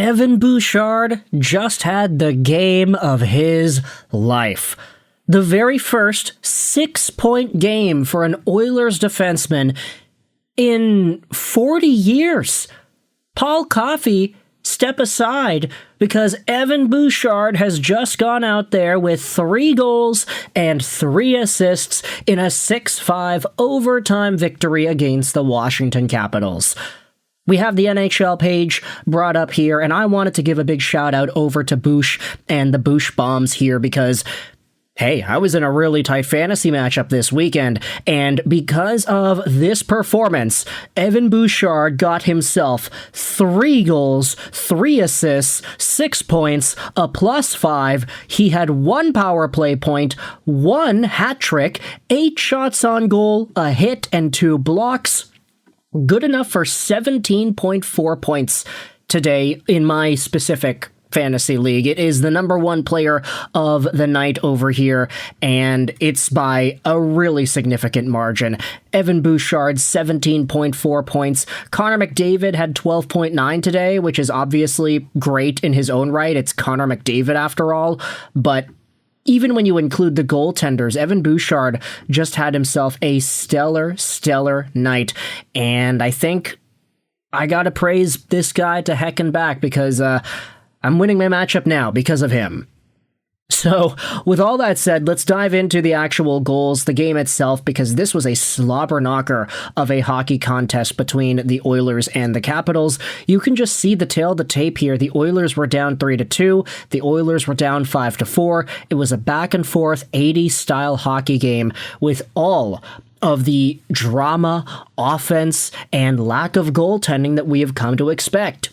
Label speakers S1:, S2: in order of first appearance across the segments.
S1: Evan Bouchard just had the game of his life. The very first 6-point game for an Oilers defenseman in 40 years. Paul Coffey, step aside, because Evan Bouchard has just gone out there with 3 goals and 3 assists in a 6-5 overtime victory against the Washington Capitals. We have the NHL page brought up here, and I wanted to give a big shout out over to Bouch and the Bouch Bombs here because, hey, I was in a really tight fantasy matchup this weekend, and because of this performance, Evan Bouchard got himself 3 goals, 3 assists, 6 points, a +5. He had 1 power play point, 1 hat trick, 8 shots on goal, a hit, and 2 blocks. Good enough for 17.4 points today in my specific fantasy league. It is the number 1 player of the night over here, and it's by a really significant margin. Evan Bouchard, 17.4 points. Connor McDavid had 12.9 today, which is obviously great in his own right. It's Connor McDavid after all, but even when you include the goaltenders, Evan Bouchard just had himself a stellar night. And I think I gotta praise this guy to heck and back because I'm winning my matchup now because of him. So, with all that said, let's dive into the actual goals, the game itself, because this was a slobber knocker of a hockey contest between the Oilers and the Capitals. You can just see the tail of the tape here. The Oilers were down 3-2. The Oilers were down 5-4. It was a back and forth 80s style hockey game with all of the drama, offense, and lack of goaltending that we have come to expect.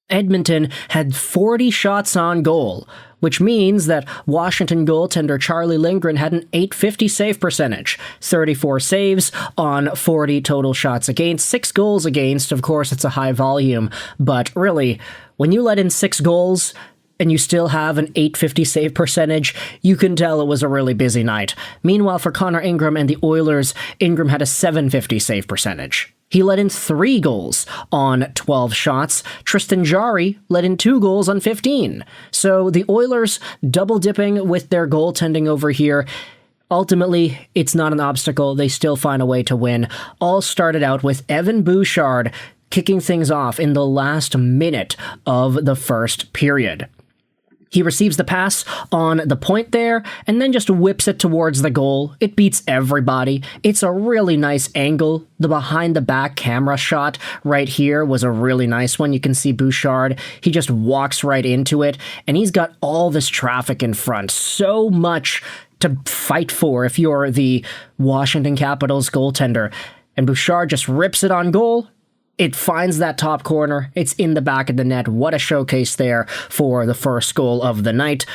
S1: Edmonton had 40 shots on goal, which means that Washington goaltender Charlie Lindgren had an .850 save percentage, 34 saves on 40 total shots against, 6 goals against. Of course, it's a high volume, but really, when you let in 6 goals and you still have an .850 save percentage, you can tell it was a really busy night. Meanwhile, for Connor Ingram and the Oilers, Ingram had a .750 save percentage. He let in 3 goals on 12 shots. Tristan Jarry let in 2 goals on 15. So the Oilers double-dipping with their goaltending over here. Ultimately, it's not an obstacle. They still find a way to win. All started out with Evan Bouchard kicking things off in the last minute of the first period. He receives the pass on the point there, and then just whips it towards the goal. It beats everybody. It's a really nice angle. The behind-the-back camera shot right here was a really nice one. You can see Bouchard. He just walks right into it, and he's got all this traffic in front. So much to fight for if you're the Washington Capitals goaltender. And Bouchard just rips it on goal. It finds that top corner. It's in the back of the net. What a showcase there for the first goal of the night.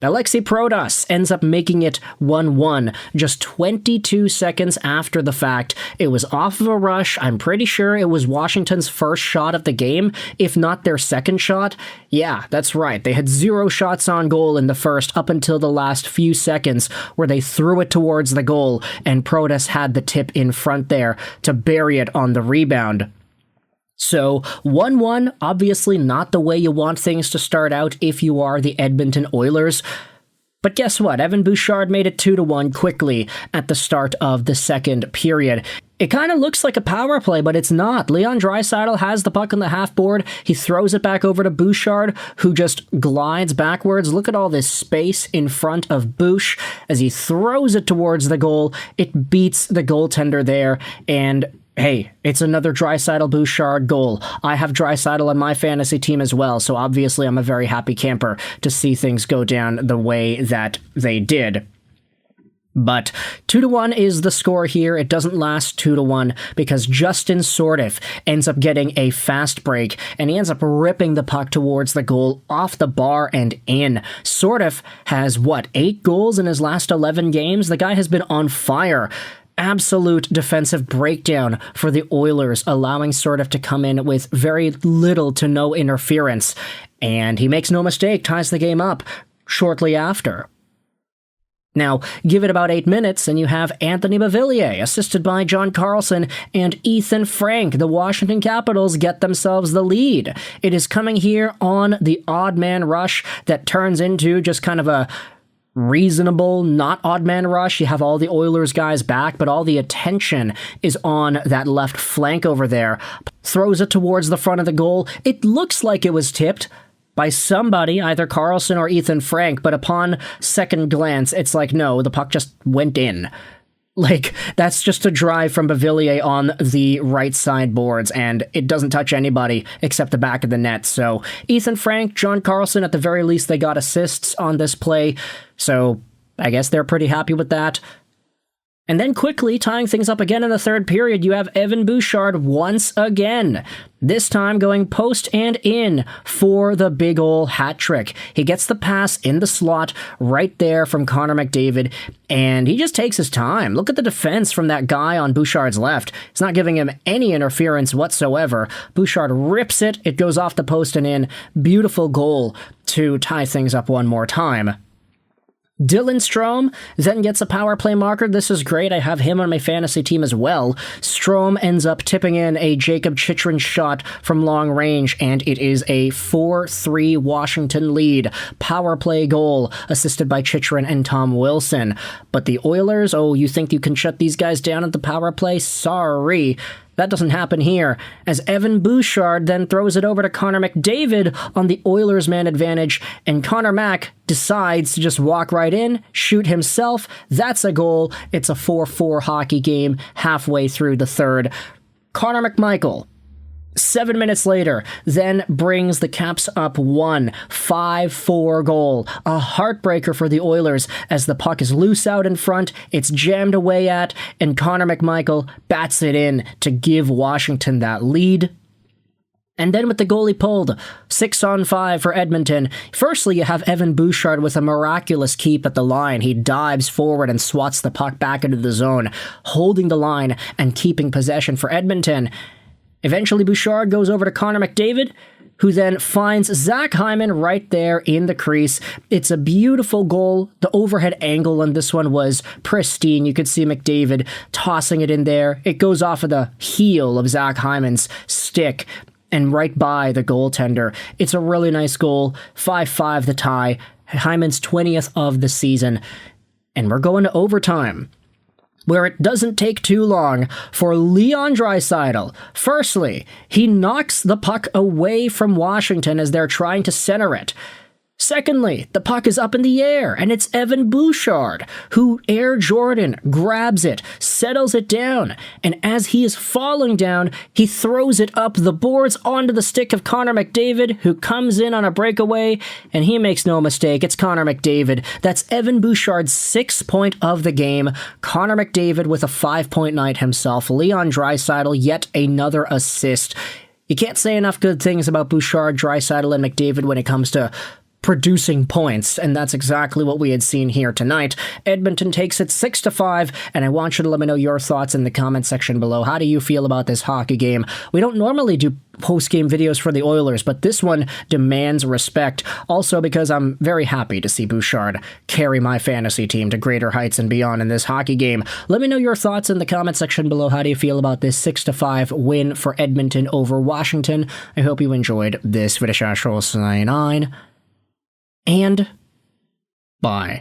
S1: Alexei Protas ends up making it 1-1 just 22 seconds after the fact. It was off of a rush. I'm pretty sure it was Washington's first shot of the game, if not their second shot. Yeah, that's right. They had 0 shots on goal in the first up until the last few seconds where they threw it towards the goal and Protas had the tip in front there to bury it on the rebound. So, 1-1, obviously not the way you want things to start out if you are the Edmonton Oilers. But guess what? Evan Bouchard made it 2-1 quickly at the start of the second period. It kind of looks like a power play, but it's not. Leon Draisaitl has the puck on the half-board. He throws it back over to Bouchard, who just glides backwards. Look at all this space in front of Bouch. As he throws it towards the goal, it beats the goaltender there, and hey, it's another Draisaitl-Bouchard goal. I have Draisaitl on my fantasy team as well, so obviously I'm a very happy camper to see things go down the way that they did. But 2-1 is the score here. It doesn't last 2-1 because Justin Sordiff ends up getting a fast break, and he ends up ripping the puck towards the goal off the bar and in. Sordiff has, 8 goals in his last 11 games? The guy has been on fire. Absolute defensive breakdown for the Oilers, allowing Sordiff to come in with very little to no interference. And he makes no mistake, ties the game up shortly after. Now, give it about 8 minutes, and you have Anthony Beauvillier, assisted by John Carlson, and Ethan Frank. The Washington Capitals get themselves the lead. It is coming here on the odd man rush that turns into just kind of a reasonable, not odd man rush. You have all the Oilers guys back, but all the attention is on that left flank over there. Throws it towards the front of the goal. It looks like it was tipped by somebody, either Carlson or Ethan Frank, but upon second glance, it's like, no, the puck just went in. Like, that's just a drive from Beauvillier on the right side boards, and it doesn't touch anybody except the back of the net. So Ethan Frank, John Carlson, at the very least, they got assists on this play, so I guess they're pretty happy with that. And then quickly, tying things up again in the third period, you have Evan Bouchard once again. This time going post and in for the big ol' hat trick. He gets the pass in the slot right there from Connor McDavid, and he just takes his time. Look at the defense from that guy on Bouchard's left. It's not giving him any interference whatsoever. Bouchard rips it. It goes off the post and in. Beautiful goal to tie things up one more time. Dylan Strome then gets a power play marker. This is great. I have him on my fantasy team as well. Strome ends up tipping in a Jacob Chychrun shot from long range, and it is a 4-3 Washington lead. Power play goal assisted by Chychrun and Tom Wilson. But the Oilers, oh, you think you can shut these guys down at the power play? Sorry. That doesn't happen here, as Evan Bouchard then throws it over to Connor McDavid on the Oilers' man advantage, and Connor Mac decides to just walk right in, shoot himself. That's a goal. It's a 4-4 hockey game halfway through the third. Connor McMichael, 7 minutes later, then brings the Caps up 5-4 goal. A heartbreaker for the Oilers as the puck is loose out in front, it's jammed away at, and Connor McMichael bats it in to give Washington that lead. And then with the goalie pulled, 6-on-5 for Edmonton. Firstly, you have Evan Bouchard with a miraculous keep at the line. He dives forward and swats the puck back into the zone, holding the line and keeping possession for Edmonton. Eventually, Bouchard goes over to Connor McDavid, who then finds Zach Hyman right there in the crease. It's a beautiful goal. The overhead angle on this one was pristine. You could see McDavid tossing it in there. It goes off of the heel of Zach Hyman's stick and right by the goaltender. It's a really nice goal. 5-5 the tie. Hyman's 20th of the season. And we're going to overtime, where it doesn't take too long for Leon Draisaitl. Firstly, he knocks the puck away from Washington as they're trying to center it. Secondly, the puck is up in the air, and it's Evan Bouchard, who Air Jordan grabs it, settles it down, and as he is falling down, he throws it up the boards onto the stick of Connor McDavid, who comes in on a breakaway, and he makes no mistake, it's Connor McDavid. That's Evan Bouchard's 6th point of the game. Connor McDavid with a 5-point night himself. Leon Draisaitl, yet another assist. You can't say enough good things about Bouchard, Draisaitl, and McDavid when it comes to producing points, and that's exactly what we had seen here tonight. Edmonton takes it 6-5, and I want you to let me know your thoughts in the comment section below. How do you feel about this hockey game? We don't normally do post-game videos for the Oilers, but this one demands respect. Also because I'm very happy to see Bouchard carry my fantasy team to greater heights and beyond in this hockey game. Let me know your thoughts in the comment section below. How do you feel about this 6-5 win for Edmonton over Washington? I hope you enjoyed this video. And bye.